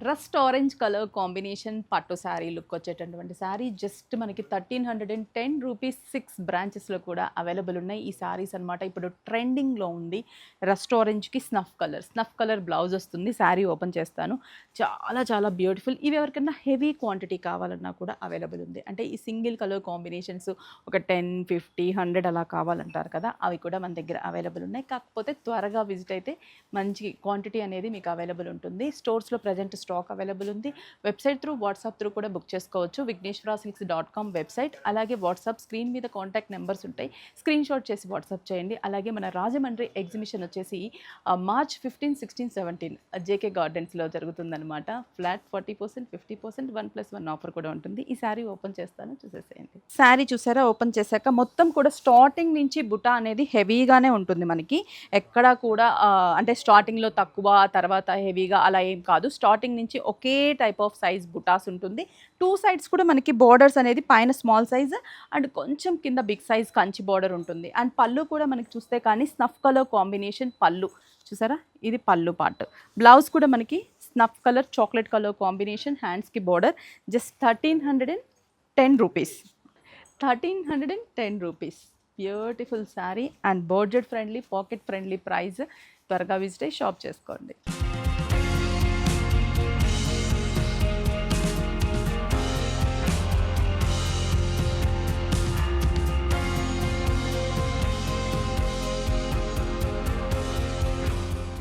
Rust orange colour combination పట్టు sari look వచ్చేటటువంటి sari just మనకి 1310 రూపీస్ 6 బ్రాంచెస్లో కూడా అవైలబుల్ ఉన్నాయి ఈ శారీస్ అనమాట. ఇప్పుడు ట్రెండింగ్లో ఉంది రస్ట్ ఆరెంజ్కి స్నఫ్ కలర్ బ్లౌజ్ వస్తుంది. శారీ ఓపెన్ చేస్తాను. చాలా చాలా బ్యూటిఫుల్. ఇవి ఎవరికైనా హెవీ క్వాంటిటీ కావాలన్నా కూడా అవైలబుల్ ఉంది. అంటే ఈ సింగిల్ కలర్ కాంబినేషన్స్ ఒక 10, 50, 100 అలా కావాలంటారు కదా, అవి కూడా మన దగ్గర అవైలబుల్ ఉన్నాయి. కాకపోతే త్వరగా విజిట్ అయితే మంచి క్వాంటిటీ అనేది మీకు అవైలబుల్ ఉంటుంది. స్టోర్స్లో ప్రజెంట్ స్టాక్ అవైలబుల్ ఉంది. వెబ్సైట్ త్రూ, వాట్సాప్ త్రూ కూడా బుక్ చేసుకోవచ్చు. vigneshwarasilks.com వెబ్సైట్, అలాగే వాట్సాప్ స్క్రీన్ మీద కాంటాక్ట్ నెంబర్స్ ఉంటాయి. స్క్రీన్ షాట్ చేసి వాట్సాప్ చేయండి. అలాగే మన రాజమండ్రి ఎగ్జిబిషన్ వచ్చేసి మార్చ్ 15, 16, 17 జేకే గార్డెన్స్లో జరుగుతుందన్నమాట. ఫ్లాట్ 40%, 50%, 1+1 ఆఫర్ కూడా ఉంటుంది. ఈ శారీ ఓపెన్ చేస్తాను, చూసేసేయండి. శారీ చూసారా, ఓపెన్ చేశాక మొత్తం కూడా స్టార్టింగ్ నుంచి బుటా అనేది హెవీగానే ఉంటుంది మనకి. ఎక్కడా కూడా అంటే స్టార్టింగ్లో తక్కువ, తర్వాత హెవీగా అలా ఏం కాదు. స్టార్టింగ్ నుంచి ఒకే టైప్ ఆఫ్ సైజ్ బుటాస్ ఉంటుంది. 2 సైడ్స్ కూడా మనకి బోర్డర్స్ అనేది పైన స్మాల్ సైజ్ అండ్ కొంచెం కింద బిగ్ సైజ్ కంచి బోర్డర్ ఉంటుంది. అండ్ పళ్ళు కూడా మనకి చూస్తే కానీ స్నఫ్ కలర్ కాంబినేషన్ పళ్ళు చూసారా, ఇది పళ్ళు పార్ట్. బ్లౌజ్ కూడా మనకి snuff colour, chocolate colour combination, హ్యాండ్స్కి border. Just 1310 rupees. 1310 rupees. Beautiful sari and budget friendly, pocket friendly price. త్వరగా విజిట్ అయ్యి షాప్ చేసుకోండి.